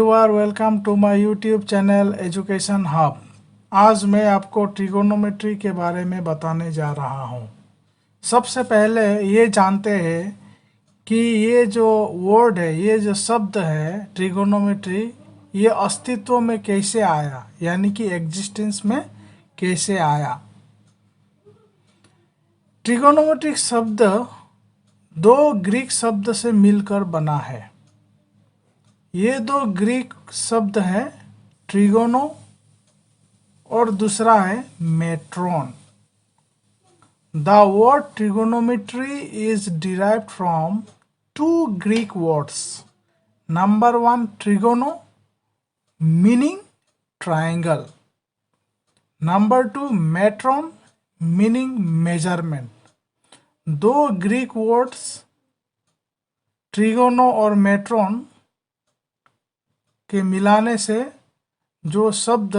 Viewer, welcome to my YouTube channel education hub. आज मैं आपको ट्रिगोनोमेट्री के बारे में बताने जा रहा हूँ। सबसे पहले ये जानते हैं कि ये जो वर्ड है, ये जो शब्द है ट्रिगोनोमेट्री, ये अस्तित्व में कैसे आया, यानी कि एग्जिस्टेंस में कैसे आया। ट्रिगोनोमेट्रिक शब्द दो ग्रीक शब्द से मिलकर बना है। ये दो ग्रीक शब्द है ट्रिगोनो और दूसरा है metron. The word trigonometry is derived from two Greek words. Number one trigono meaning triangle, number two metron meaning measurement. दो ग्रीक वर्ड्स ट्रिगोनो और मेट्रोन के मिलाने से जो शब्द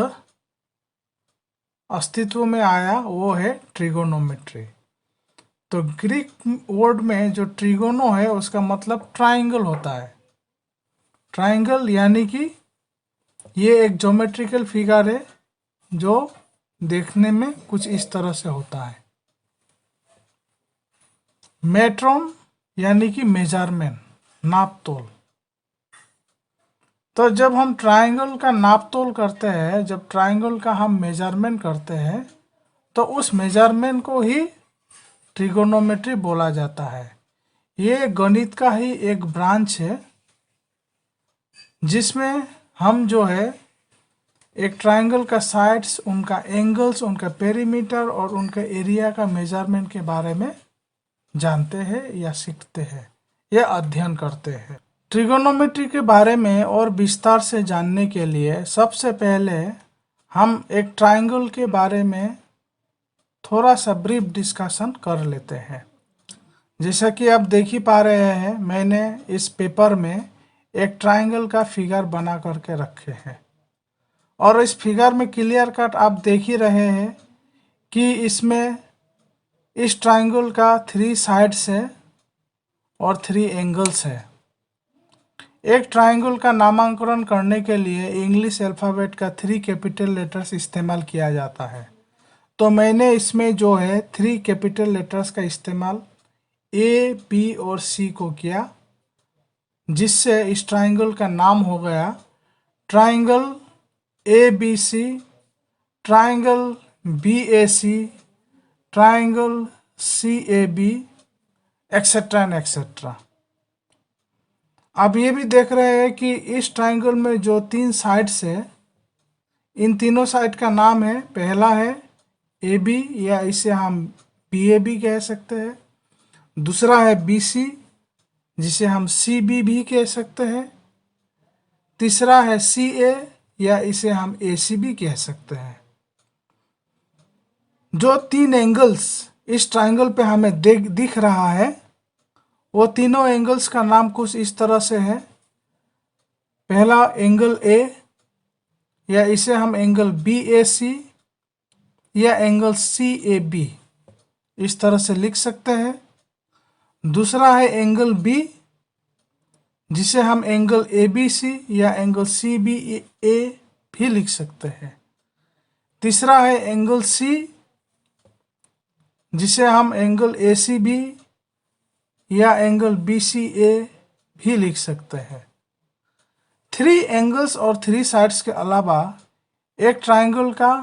अस्तित्व में आया वो है ट्रिगोनोमेट्री। तो ग्रीक वर्ड में जो ट्रिगोनो है उसका मतलब ट्राइंगल होता है। ट्राइंगल यानी कि ये एक ज्योमेट्रिकल फिगर है जो देखने में कुछ इस तरह से होता है। मेट्रोन यानी कि मेजरमेंट, नाप तोल। तो जब हम ट्राइंगल का नाप तोल करते हैं, जब ट्राइंगल का हम मेजरमेंट करते हैं, तो उस मेजरमेंट को ही ट्रिगोनोमेट्री बोला जाता है। ये गणित का ही एक ब्रांच है जिसमें हम जो है एक ट्राइंगल का साइड्स, उनका एंगल्स, उनका पेरीमीटर और उनका एरिया का मेजरमेंट के बारे में जानते हैं या सीखते हैं या अध्ययन करते हैं। ट्रिगोनोमेट्री के बारे में और विस्तार से जानने के लिए सबसे पहले हम एक ट्राइंगल के बारे में थोड़ा सा ब्रीफ डिस्कशन कर लेते हैं। जैसा कि आप देख ही पा रहे हैं, मैंने इस पेपर में एक ट्राइंगल का फिगर बना करके रखे हैं और इस फिगर में क्लियर कट आप देख ही रहे हैं कि इसमें इस ट्राइंगल का 3 साइड्स है और 3 एंगल्स है। एक ट्राइंगल का नामकरण करने के लिए इंग्लिश अल्फ़ाबेट का 3 कैपिटल लेटर्स इस्तेमाल किया जाता है। तो मैंने इसमें जो है 3 कैपिटल लेटर्स का इस्तेमाल ए, बी और सी को किया, जिससे इस ट्राइंगल का नाम हो गया triangle A B C, triangle B A C, triangle C A B, etcetera and etcetera. आप ये भी देख रहे हैं कि इस ट्राइंगल में जो 3 साइड्स है, इन तीनों साइड का नाम है, पहला है ए बी या इसे हम बी ए बी कह सकते हैं, दूसरा है बी सी जिसे हम सी बी भी कह सकते हैं, तीसरा है सी ए या इसे हम ए सी भी कह सकते हैं। जो 3 एंगल्स इस ट्राइंगल पे हमें दिख रहा है, वो तीनों एंगल्स का नाम कुछ इस तरह से है। पहला एंगल ए या इसे हम एंगल बी ए सी या एंगल सी ए बी इस तरह से लिख सकते हैं। दूसरा है एंगल बी जिसे हम एंगल ए बी सी या एंगल सी बी ए भी लिख सकते हैं। तीसरा है एंगल सी जिसे हम एंगल ए सी बी या एंगल बी सी ए भी लिख सकते हैं। 3 एंगल्स और 3 साइड्स के अलावा एक ट्राइंगल का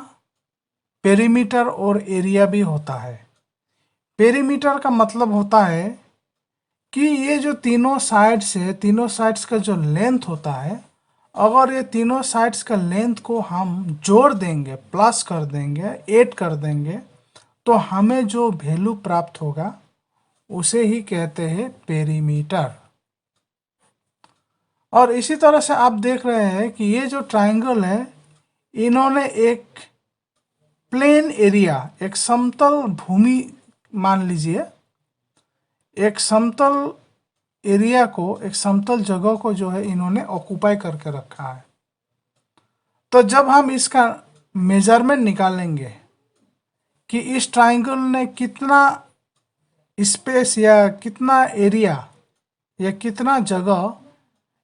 पेरीमीटर और एरिया भी होता है। पेरीमीटर का मतलब होता है कि ये जो तीनों साइड्स है, तीनों साइड्स का जो लेंथ होता है, अगर ये तीनों साइड्स का लेंथ को हम जोड़ देंगे, प्लस कर देंगे, ऐड कर देंगे, तो हमें जो वैल्यू प्राप्त होगा उसे ही कहते हैं पेरीमीटर। और इसी तरह से आप देख रहे हैं कि ये जो ट्राइंगल है, इन्होंने एक प्लेन एरिया, एक समतल भूमि मान लीजिए, एक समतल एरिया को, एक समतल जगह को जो है इन्होंने ऑक्यूपाई करके रखा है। तो जब हम इसका मेजरमेंट निकालेंगे कि इस ट्राइंगल ने कितना स्पेस या कितना एरिया या कितना जगह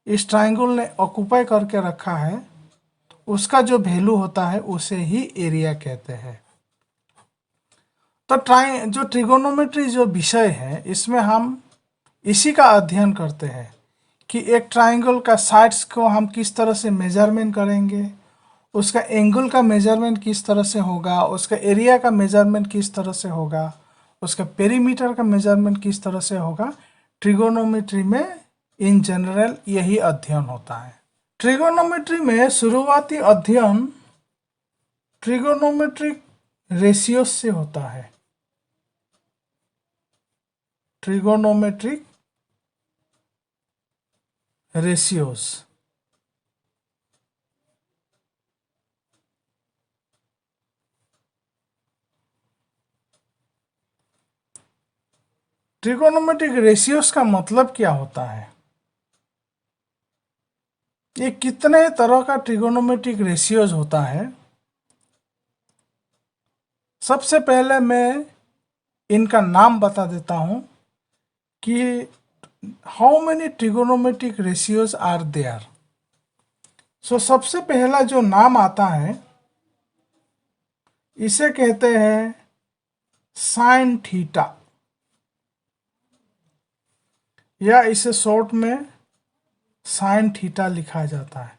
इस ट्राइंगल ने ऑक्यूपाई करके रखा है, उसका जो वैल्यू होता है उसे ही एरिया कहते हैं। तो जो ट्रिगोनोमेट्री जो विषय है, इसमें हम इसी का अध्ययन करते हैं कि एक ट्राइंगल का साइड्स को हम किस तरह से मेजरमेंट करेंगे, उसका एंगल का मेजरमेंट किस तरह से होगा, उसका एरिया का मेजरमेंट किस तरह से होगा, उसका पेरीमीटर का मेजरमेंट किस तरह से होगा। ट्रिगोनोमेट्री में इन जनरल यही अध्ययन होता है। ट्रिगोनोमेट्री में शुरुआती अध्ययन ट्रिगोनोमेट्रिक रेशियोज से होता है। ट्रिगोनोमेट्रिक रेशियोज, ट्रिगोनोमेट्रिक रेशियोज का मतलब क्या होता है? ये कितने तरह का ट्रिगोनोमेट्रिक रेशियोज होता है? सबसे पहले मैं इनका नाम बता देता हूं कि how many trigonometric ratios are there. So सबसे पहला जो नाम आता है, इसे कहते हैं साइन थीटा, या इसे शॉर्ट में साइन थीटा लिखा जाता है।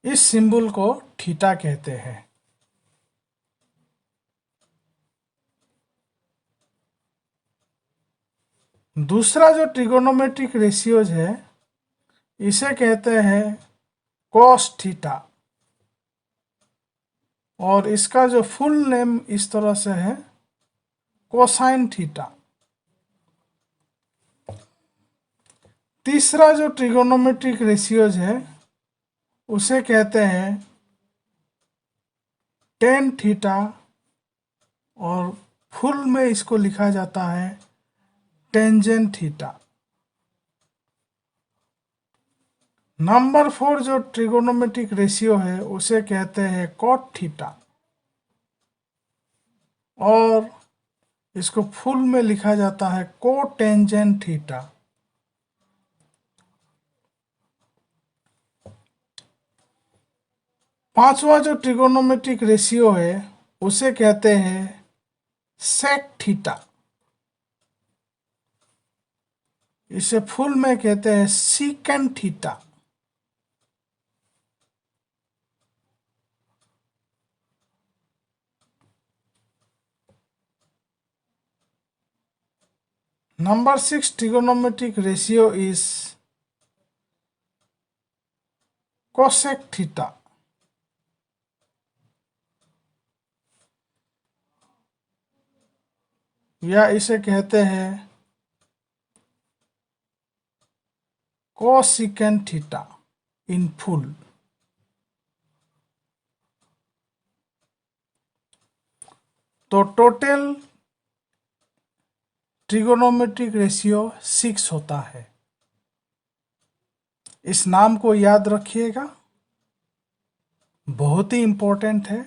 इस सिंबल को थीटा कहते हैं। दूसरा जो ट्रिगोनोमेट्रिक रेशियोज है, इसे कहते हैं कॉस थीटा, और इसका जो फुल नेम इस तरह से है कोसाइन थीटा। तीसरा जो ट्रिगोनोमेट्रिक रेशियोज है, उसे कहते हैं टेन थीटा, और फुल में इसको लिखा जाता है टेंजेंट थीटा। नंबर 4 जो ट्रिगोनोमेट्रिक रेशियो है, उसे कहते हैं कॉट थीटा, और इसको फुल में लिखा जाता है कोटेंजेंट थीटा। पांचवा जो ट्रिगोनोमेट्रिक रेशियो है, उसे कहते हैं सेक थीटा, इसे फुल में कहते हैं secant theta. Number 6 trigonometric ratio is cosec theta, या इसे कहते हैं cosecant थीटा इन फुल। तो टोटल ट्रिगोनोमेट्रिक रेशियो 6 होता है। इस नाम को याद रखिएगा, बहुत ही इंपॉर्टेंट है,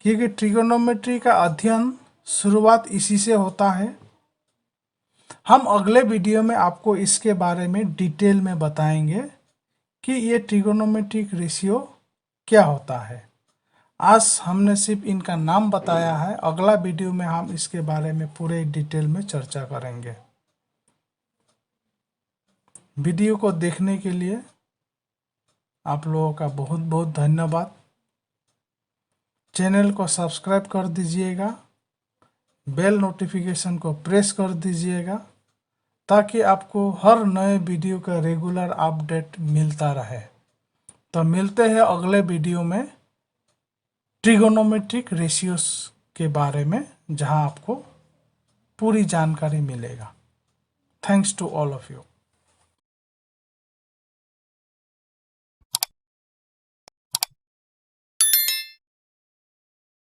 क्योंकि ट्रिगोनोमेट्री का अध्ययन शुरुआत इसी से होता है। हम अगले वीडियो में आपको इसके बारे में डिटेल में बताएंगे कि ये ट्रिगोनोमेट्रिक रेशियो क्या होता है। आज हमने सिर्फ इनका नाम बताया है, अगला वीडियो में हम इसके बारे में पूरे डिटेल में चर्चा करेंगे। वीडियो को देखने के लिए आप लोगों का बहुत बहुत धन्यवाद। चैनल को सब्सक्राइब कर दीजिएगा, बेल नोटिफिकेशन को प्रेस कर दीजिएगा, ताकि आपको हर नए वीडियो का रेगुलर अपडेट मिलता रहे। तो मिलते हैं अगले वीडियो में ट्रिगोनोमेट्रिक रेशियोज के बारे में, जहां आपको पूरी जानकारी मिलेगा। Thanks to all of you.